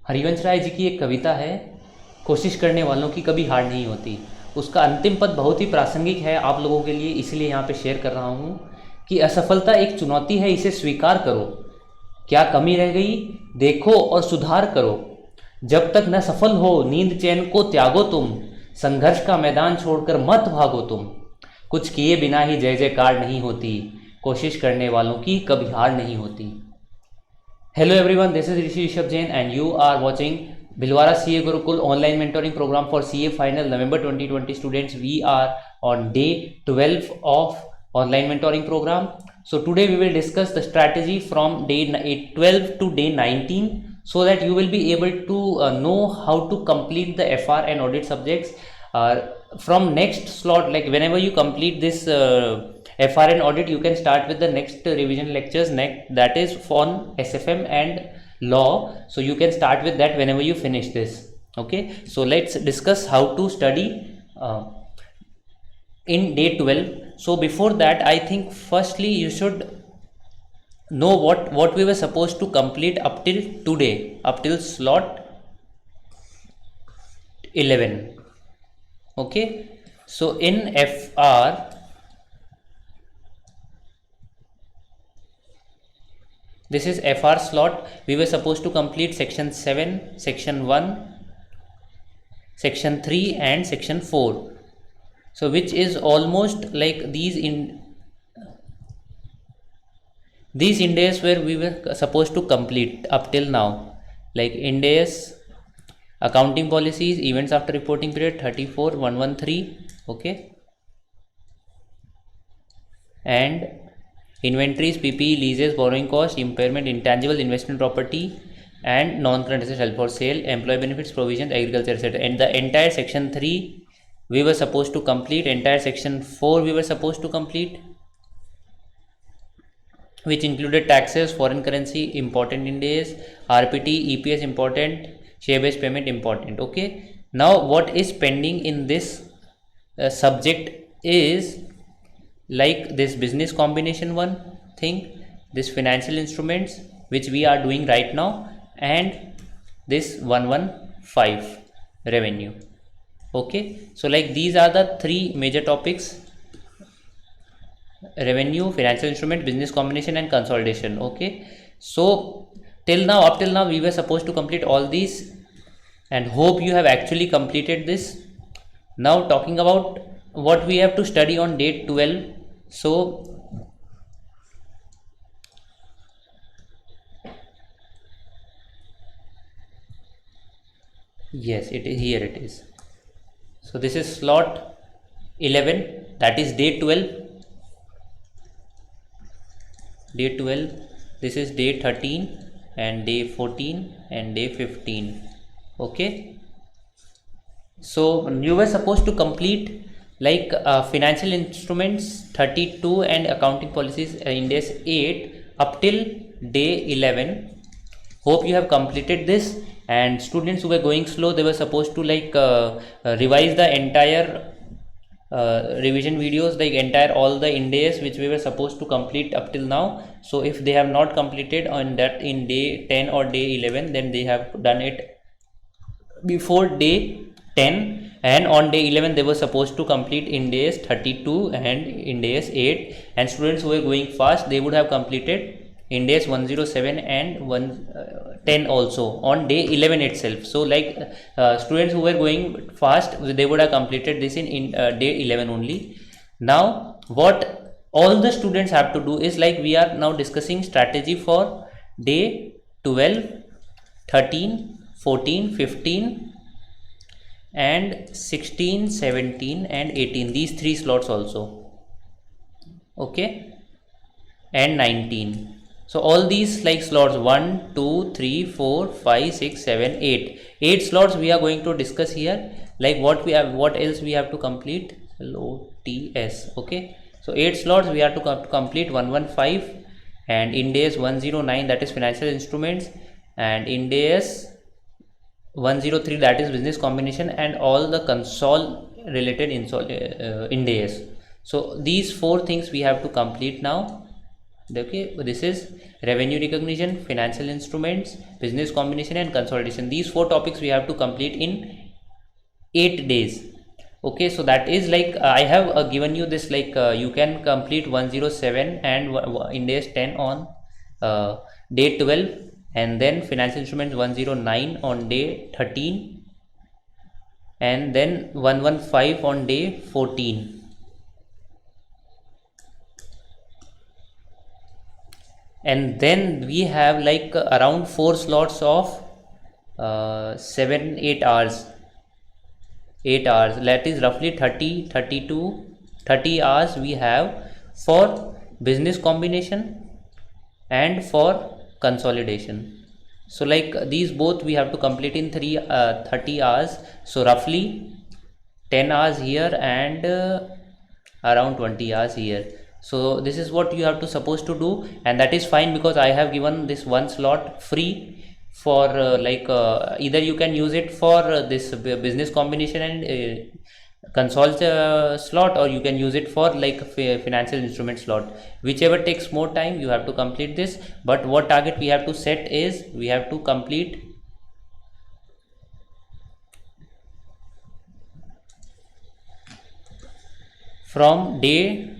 हरिवंश राय जी की एक कविता है, कोशिश करने वालों की कभी हार नहीं होती। उसका अंतिम पद बहुत ही प्रासंगिक है आप लोगों के लिए, इसलिए यहाँ पे शेयर कर रहा हूँ कि असफलता एक चुनौती है, इसे स्वीकार करो। क्या कमी रह गई देखो और सुधार करो। जब तक न सफल हो नींद चैन को त्यागो तुम। संघर्ष का मैदान छोड़कर मत भागो तुम। कुछ किए बिना ही जय जयकार नहीं होती। कोशिश करने वालों की कभी हार नहीं होती। Hello everyone, this is Rishi Rishabh Jain and you are watching Bhilwara CA Gurukul online mentoring program for CA final November 2020 students. We are on day 12 of online mentoring program. So today we will discuss the strategy from day 12 to day 19 so that you will be able to know how to complete the FR and audit subjects from next slot. Like whenever you complete this FR and audit, you can start with the next revision lectures next, that is on SFM and law. So you can start with that whenever you finish this. Okay, so let's discuss how to study in day 12. So before that, I think firstly you should know what we were supposed to complete up till today, up till slot 11. Okay, so in FR, this is FR slot. We were supposed to complete section 7, section 1, section 3 and section 4. So which is almost like these Ind AS where we were supposed to complete up till now, like Ind AS, accounting policies, events after reporting period 34,113. Okay, and inventories, PPE, leases, borrowing cost, impairment, intangible investment property and non-current assets held for sale, employee benefits, provisions, agriculture, etc. And the entire section 3 we were supposed to complete, entire section 4 we were supposed to complete, which included taxes, foreign currency, important Ind AS, RPT, EPS important, share-based payment important. Okay, now what is pending in this subject is like this business combination one thing, this financial instruments which we are doing right now, and this 115 revenue. Okay, so like these are the three major topics: revenue, financial instrument, business combination and consolidation. Okay, so up till now we were supposed to complete all these and hope you have actually completed this. Now talking about what we have to study on day 12. So yes, it is here, it is. So this is slot 11, that is day 12. Day 12, this is day 13 and day 14 and day 15. Okay, so you were supposed to complete like financial instruments 32 and accounting policies Ind AS 8 up till day 11. Hope you have completed this. And students who were going slow, they were supposed to like revise the entire revision videos, like entire all the Ind AS which we were supposed to complete up till now. So if they have not completed on that in day 10 or day 11, then they have done it before day 10, and on day 11 they were supposed to complete Ind AS 32 and Ind AS 8. And students who were going fast, they would have completed Ind AS 107 and 110 also on day 11 itself. So like students who were going fast, they would have completed this in day 11 only. Now what all the students have to do is, like we are now discussing strategy for day 12, 13, 14, 15 and 16, 17 and 18, these three slots also. Okay, and 19. So all these like slots 1, 2, 3, 4, 5, 6, 7, 8. 8 slots we are going to discuss here. Like what else we have to complete? LOTS. Okay, so 8 slots we have to complete 115 and Ind AS 109, that is financial instruments, and Ind AS 103, that is business combination, and all the console related Ind AS. So these 4 things we have to complete now. Okay, this is revenue recognition, financial instruments, business combination and consolidation. These 4 topics we have to complete in 8 days. Okay, so that is like I have given you this, like you can complete 107 and Ind-AS 10 on day 12, and then financial instruments 109 on day 13, and then 115 on day 14. And then we have like around 4 slots of 7-8 hours, 8 hours, that is roughly 30 hours we have for business combination and for consolidation. So like these both we have to complete in 30 hours, so roughly 10 hours here and around 20 hours here. So this is what you have to supposed to do, and that is fine because I have given this one slot free for either you can use it for this business combination and console slot, or you can use it for like financial instrument slot. Whichever takes more time, you have to complete this. But what target we have to set is we have to complete from day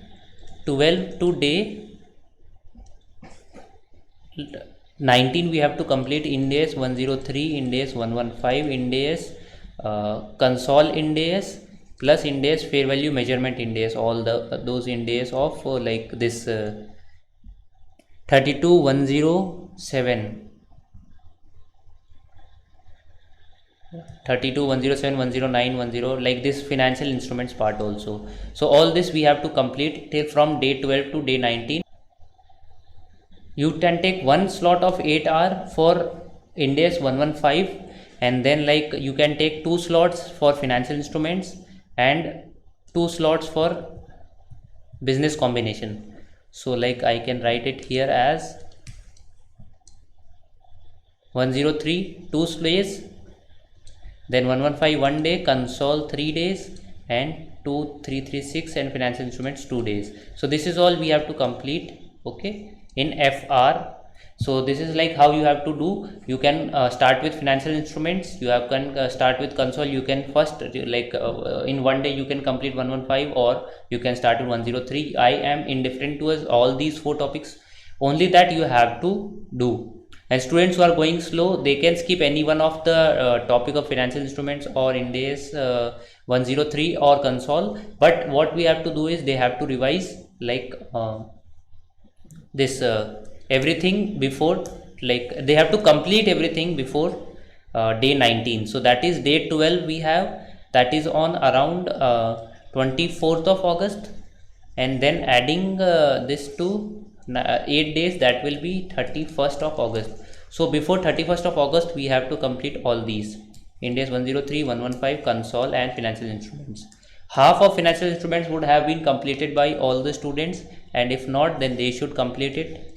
12 to day 19. We have to complete Ind-AS 103, Ind-AS 115, Ind-AS console Ind-AS plus Ind-AS fair value measurement Ind-AS, all those Ind-AS of like this 32107, 107, 109, 10, like this financial instruments part also. So all this we have to complete till from day 12 to day 19. You can take one slot of 8 hour for Ind-AS 115, and then like you can take 2 slots for financial instruments and 2 slots for business combination. So like I can write it here as 103 2 days, then 115 1 day, console 3 days, and 2 3 3 6 and financial instruments 2 days. So this is all we have to complete, okay, in FR. So this is like how you have to do. You can start with financial instruments, you have can start with console. You can first like in one day you can complete 115, or you can start with 103. I am indifferent towards all these 4 topics, only that you have to do. And students who are going slow, they can skip any one of the topic of financial instruments or Ind-AS 103 or console. But what we have to do is they have to revise like this everything before, like they have to complete everything before day 19. So that is day 12 we have, that is on around 24th of August, and then adding this to 8 days, that will be 31st of August. So before 31st of August we have to complete all these Ind-AS 103, 115, console and financial instruments. Half of financial instruments would have been completed by all the students, and if not, then they should complete it.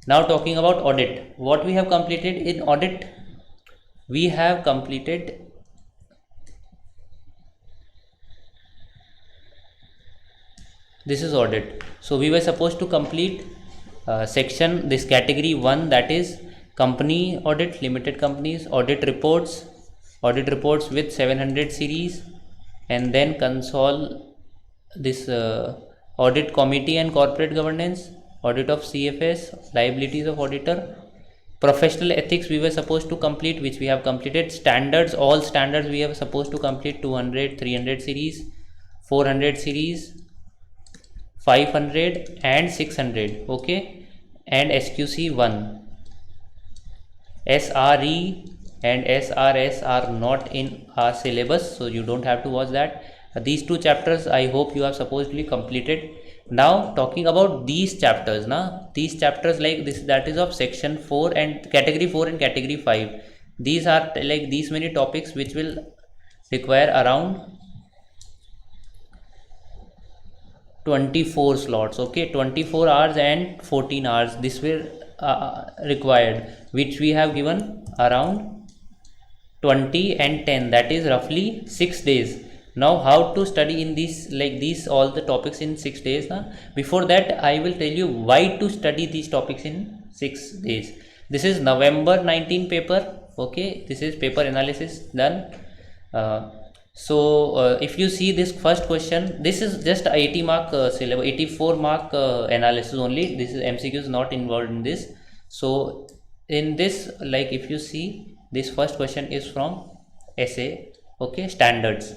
Now talking about audit, what we have completed in audit, we have completed this is audit. So we were supposed to complete section, this category 1, that is company audit, limited companies, audit reports with 700 series, and then console this audit committee and corporate governance, audit of CFS, liabilities of auditor, professional ethics we were supposed to complete, which we have completed. Standards, all standards we are supposed to complete, 200, 300 series, 400 series, 500 and 600, okay. And SQC 1, SRE and SRS are not in our syllabus, so you don't have to watch that. These 2 chapters I hope you have supposedly completed. Now talking about these chapters, these chapters like this, that is of section 4 and category 4 and category 5. These are like these many topics which will require around 24 slots, okay, 24 hours and 14 hours this will required, which we have given around 20 and 10, that is roughly 6 days. Now how to study in these, like these all the topics in 6 days na? Before that I will tell you why to study these topics in 6 days. This is November 19 paper. Okay, this is paper analysis done. If you see this first question, this is just 80 mark syllabus, 84 mark analysis only. This is MCQ is not involved in this. So in this, like if you see, this first question is from essay. Okay, standards.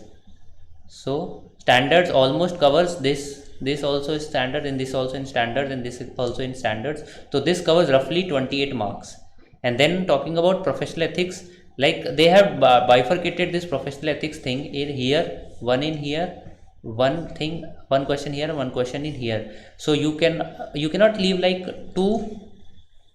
So standards almost covers this also is standard, and this also in standards, and this is also in standards. So this covers roughly 28 marks. And then talking about professional ethics, like they have bifurcated this professional ethics thing in here, one in here, one thing, one question here, one question in here. So you cannot leave like 2,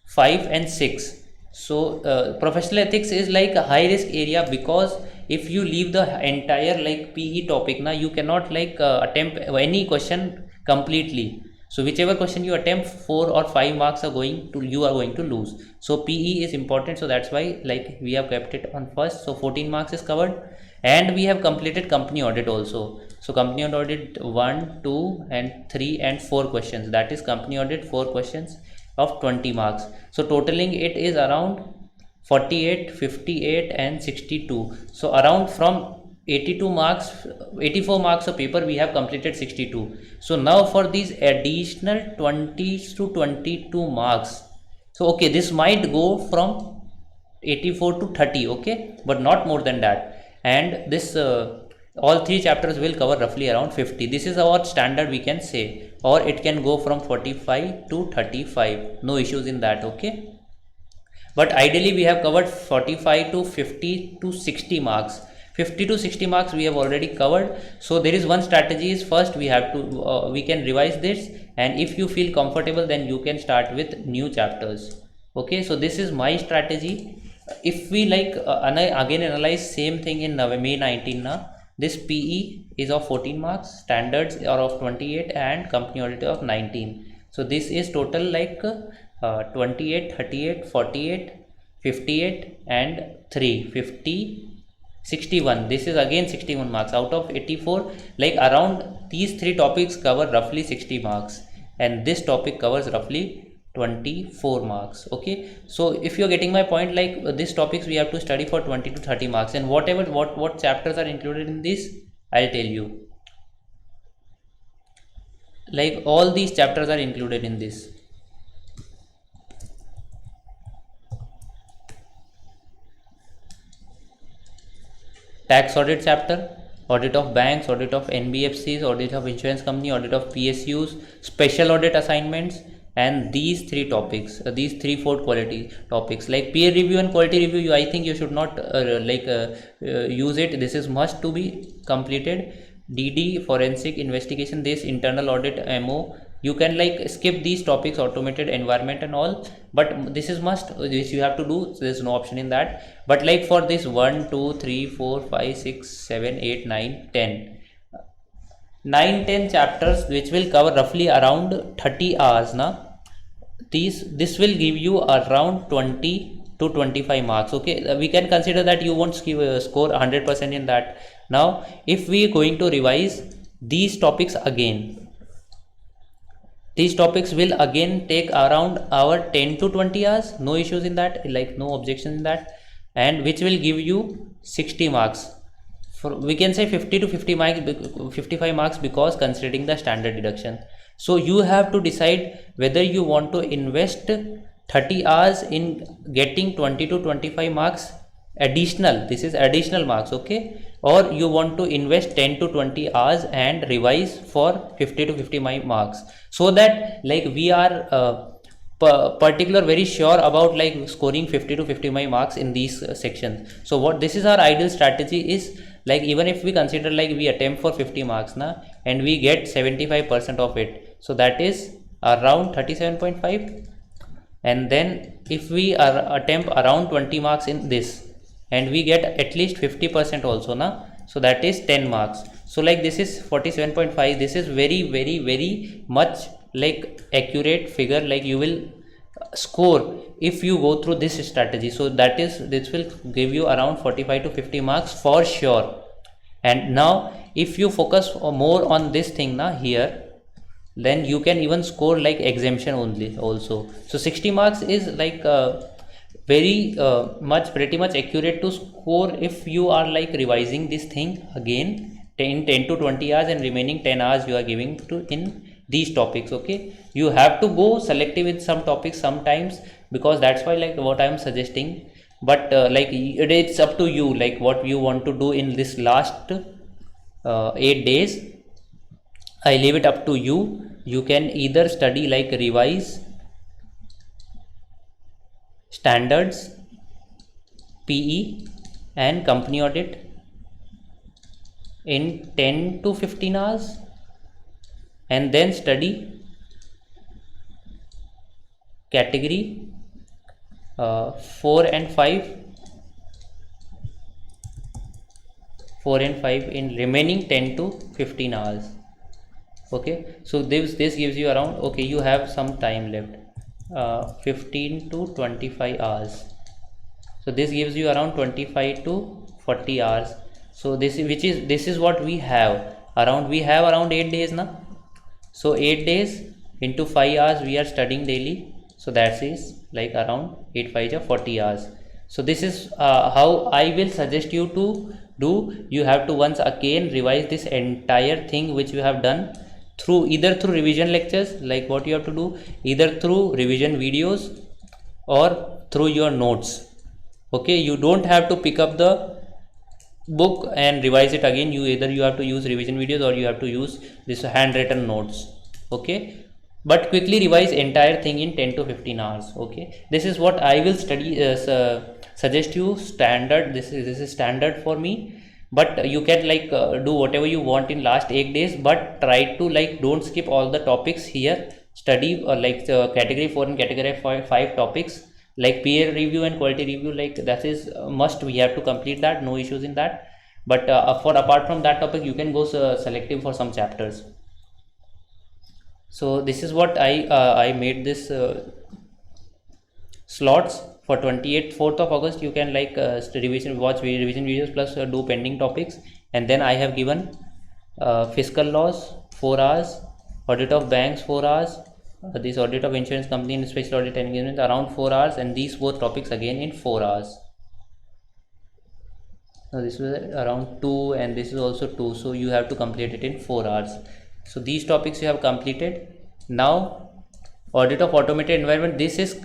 5 and 6. So professional ethics is like a high risk area, because if you leave the entire like PE topic now, you cannot like attempt any question completely. So whichever question you attempt, 4 or 5 marks are going to, you are going to lose. So PE is important, so that's why like we have kept it on first. So 14 marks is covered, and we have completed company audit also. So company audit 1, 2 and 3 and 4 questions, that is company audit 4 questions of 20 marks. So totaling it is around 48, 58 and 62. So around from 82 marks, 84 marks of paper we have completed 62. So now for these additional 20 to 22 marks, so okay, this might go from 84 to 30, okay, but not more than that. And this all 3 chapters will cover roughly around 50. This is our standard, we can say, or it can go from 45 to 35, no issues in that. Okay, but ideally we have covered 45 to 50 to 60 marks. 50 to 60 marks we have already covered. So there is one strategy is, first we have to we can revise this, and if you feel comfortable then you can start with new chapters. Okay, so this is my strategy. If we like again analyze same thing in May 19 now, this PE is of 14 marks, standards are of 28 and company audit of 19. So this is total like 28, 38, 48, 58 and 3, 50, 61. This is again 61 marks out of 84. Like around these 3 topics cover roughly 60 marks, and this topic covers roughly 24 marks. Okay, so if you're getting my point, like these topics we have to study for 20 to 30 marks, and whatever what chapters are included in this, I'll tell you. Like all these chapters are included in this. Tax audit chapter, audit of banks, audit of NBFCs, audit of insurance company, audit of PSUs, special audit assignments, and these 3 topics, these 3/4 quality topics like peer review and quality review, I think you should not use it. This is must to be completed. DD, forensic investigation, this internal audit, MO, you can like skip these topics, automated environment and all, but this is must, this you have to do. So there's no option in that. But like for this 1, 2, 3, 4, 5, 6, 7, 8, 9, 10 chapters, which will cover roughly around 30 hours now. This will give you around 20 to 25 marks. Okay, we can consider that you won't score 100% in that. Now if we are going to revise these topics again, these topics will again take around our 10 to 20 hours, no issues in that, like no objection in that, and which will give you 60 marks. We can say 50 to 55 marks, because considering the standard deduction. So you have to decide whether you want to invest 30 hours in getting 20 to 25 marks additional, this is additional marks, okay, or you want to invest 10 to 20 hours and revise for 50 to 55 marks, so that like we are particular very sure about like scoring 50 to 55 marks in these sections. So what this is our ideal strategy is, like even if we consider like we attempt for 50 marks now and we get 75% of it, so that is around 37.5, and then if we attempt around 20 marks in this and we get at least 50% also now, so that is 10 marks. So like this is 47.5, this is very much like accurate figure, like you will score if you go through this strategy. So that is, this will give you around 45 to 50 marks for sure. And now if you focus more on this thing na here, then you can even score like exemption only also. So 60 marks is like very pretty much accurate to score if you are like revising this thing again 10 to 20 hours, and remaining 10 hours you are giving to in these topics. Okay, you have to go selective with some topics sometimes, because that's why like what I am suggesting. But like it's up to you, like what you want to do in this last 8 days. I leave it up to you. You can either study like revise, standards, PE and company audit in 10 to 15 hours, and then study category 4 and 5 in remaining 10 to 15 hours. Okay, so this gives you around, okay, you have some time left, 15 to 25 hours. So this gives you around 25 to 40 hours. So this is what we have around. We have around 8 days now. So 8 days into 5 hours we are studying daily. So that is like around 8 5 is 40 hours. So this is how I will suggest you to do. You have to once again revise this entire thing which you have done through either through revision lectures, like what you have to do, either through revision videos or through your notes. Okay, you don't have to pick up the book and revise it again. You have to use revision videos or you have to use this handwritten notes. Okay, but quickly revise entire thing in 10 to 15 hours. Okay, this is what I will study suggest you standard. This is standard for me, but you can like do whatever you want in last 8 days, but try to like don't skip all the topics here. Study like category 4 and category 5 topics, like peer review and quality review, like that is must. We have to complete that, no issues in that. But for apart from that topic, you can go selective for some chapters. So this is what I made this slots for 4th of August. You can like watch revision videos plus do pending topics. And then I have given fiscal laws 4 hours, audit of banks 4 hours, this audit of insurance company and special audit engagement around 4 hours, and these both topics again in 4 hours. Now this was around 2 and this is also 2, so you have to complete it in 4 hours. So these topics you have completed. Now audit of automated environment, this is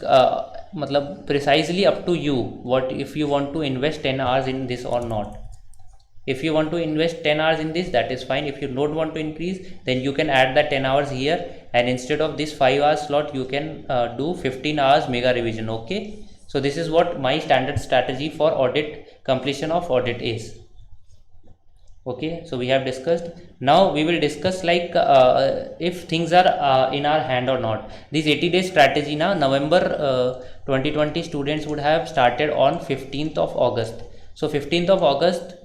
precisely up to you, what if you want to invest 10 hours in this or not. If you want to invest 10 hours in this, that is fine. If you don't want to increase, then you can add that 10 hours here, and instead of this 5 hours slot you can do 15 hours mega revision. Okay, so this is what my standard strategy for audit completion of audit is. Okay, so we have discussed. Now we will discuss like if things are in our hand or not. This 80 days strategy now, November 2020 students would have started on 15th of August. So 15th of August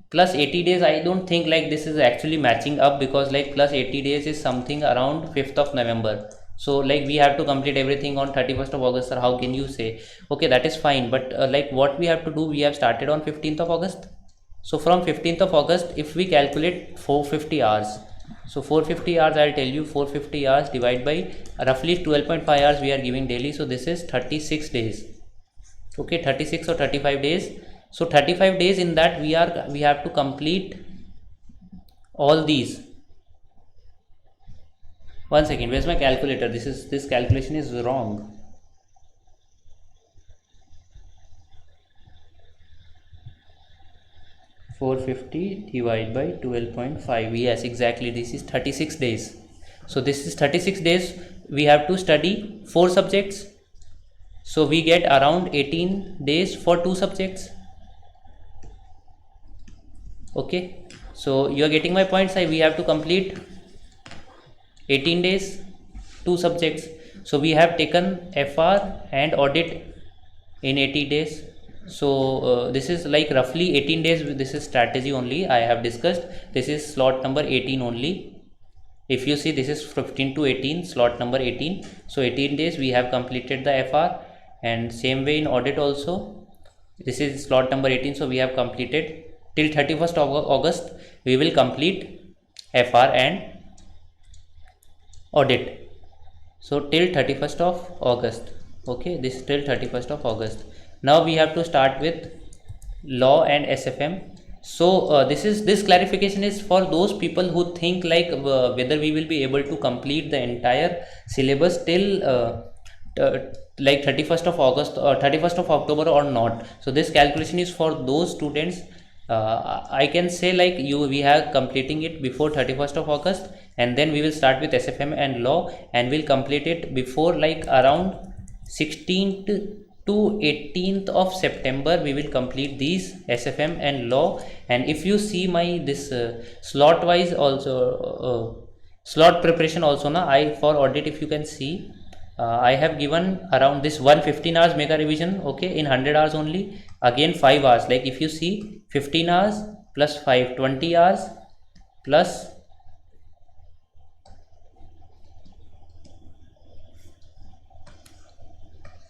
plus 80 days, I don't think like this is actually matching up, because like plus 80 days is something around 5th of November. So like we have to complete everything on 31st of August, sir. How can you say? Okay, that is fine, but like what we have to do, we have started on 15th of August. So from 15th of August, if we calculate 450 hours, so 450 hours, I'll tell you 450 hours divided by roughly 12.5 hours we are giving daily. So this is 36 days. Okay, 36 or 35 days. So 35 days, in that we have to complete all these. One second, where's my calculator? This calculation is wrong. $450 divided by 12.5. Yes, exactly. This is 36 days. So this is 36 days. We have to study 4 subjects. So we get around 18 days for 2 subjects. Okay, so you are getting my points. We have to complete 18 days, 2 subjects. So we have taken FR and audit in 80 days. So this is like roughly 18 days. This is strategy only I have discussed. This is slot number 18 only. If you see, this is 15 to 18, slot number 18. So 18 days we have completed the FR, and same way in audit also. This is slot number 18, so we have completed till 31st of August we will complete FR and audit. So till 31st of August, okay, this till 31st of August. Now we have to start with law and SFM. So this clarification is for those people who think like whether we will be able to complete the entire syllabus till like 31st of August or 31st of October or not. So this calculation is for those students. I can say like we have completing it before 31st of August, and then we will start with SFM and law, and we'll complete it before like around 16th to 18th of September. We will complete these SFM and law. And if you see my this slot wise also slot preparation also na, I for audit, if you can see, I have given around this 115 hours mega revision, okay, in 100 hours only. Again 5 hours, like if you see 15 hours plus 5, 20 hours plus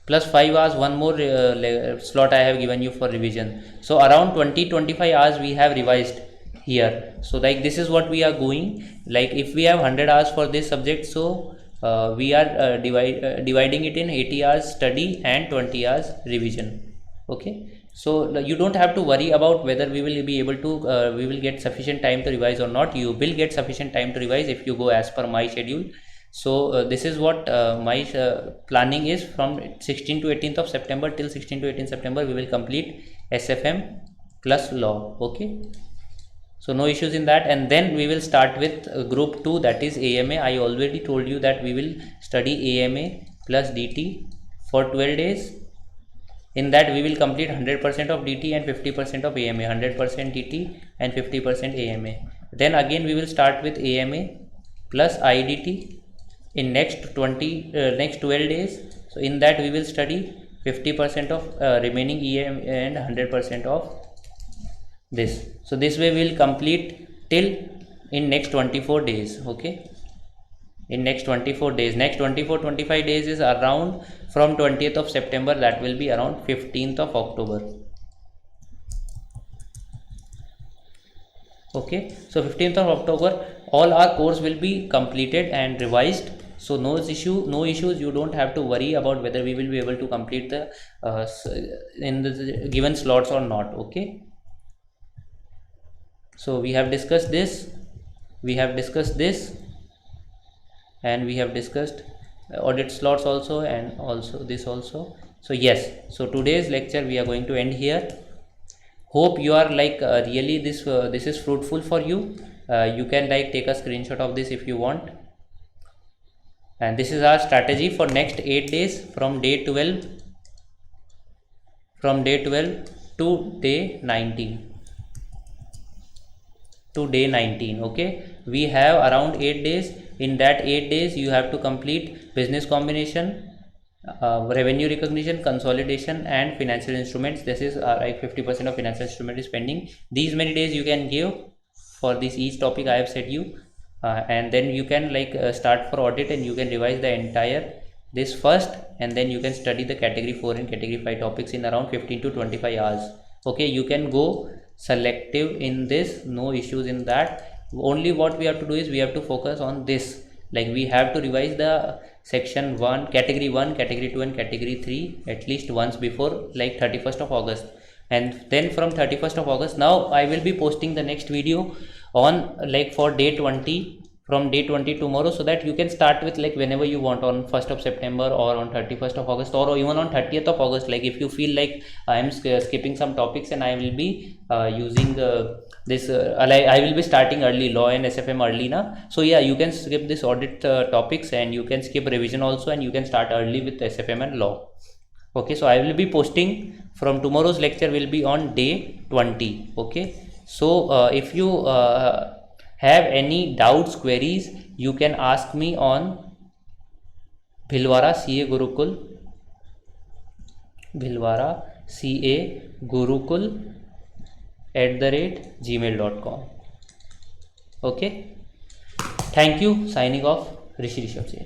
plus 5 hours, one more slot I have given you for revision. So around 20-25 hours we have revised here. So like this is what we are going, like if we have 100 hours for this subject, so we are dividing it in 80 hours study and 20 hours revision. Okay, so you don't have to worry about whether we will be able to we will get sufficient time to revise or not. You will get sufficient time to revise if you go as per my schedule. So this is what my planning is. From 16 to 18th of September till 16 to 18th September we will complete SFM plus law. Okay, so no issues in that. And then we will start with group 2, that is AMA. I already told you that we will study AMA plus DT for 12 days. In that we will complete 100% of DT and 50% of AMA, 100% DT and 50% AMA. Then again we will start with AMA plus IDT in next 12 days. So in that we will study 50% of remaining EM and 100% of this. So this way we will complete till in next 24 days. Okay, in next 24 days, next 24-25 days is around from 20th of September, that will be around 15th of October. Okay, so 15th of October all our course will be completed and revised. So no issues, you don't have to worry about whether we will be able to complete the in the given slots or not. Okay, so we have discussed this, and we have discussed audit slots also, and also this also. So yes, so today's lecture we are going to end here. Hope you are like really this is fruitful for you. You can like take a screenshot of this if you want. And this is our strategy for next 8 days from day 12 to day 19 Okay, we have around 8 days. In that 8 days you have to complete business combination, revenue recognition, consolidation and financial instruments. This is like 50% of financial instrument is pending. These many days you can give for this each topic I have said you, and then you can like start for audit, and you can revise the entire this first, and then you can study the category 4 and category 5 topics in around 15 to 25 hours. Okay, you can go selective in this, no issues in that. Only what we have to do is we have to focus on this, like we have to revise the section 1, category 1, category 2 and category 3 at least once before like 31st of August. And then from 31st of August, now I will be posting the next video on like for day 20, from day 20 tomorrow, so that you can start with like whenever you want, on 1st of September or on 31st of August or even on 30th of August. Like if you feel like I am skipping some topics and I will be using this I will be starting early law and SFM early na, so yeah, you can skip this audit topics, and you can skip revision also, and you can start early with SFM and law. Okay, so I will be posting from tomorrow's lecture will be on day 20. Okay, so if you have any doubts, queries, you can ask me on Bhilwara CA Gurukul @gmail.com. Okay, thank you. Signing off, Rishi Rishabh Jain.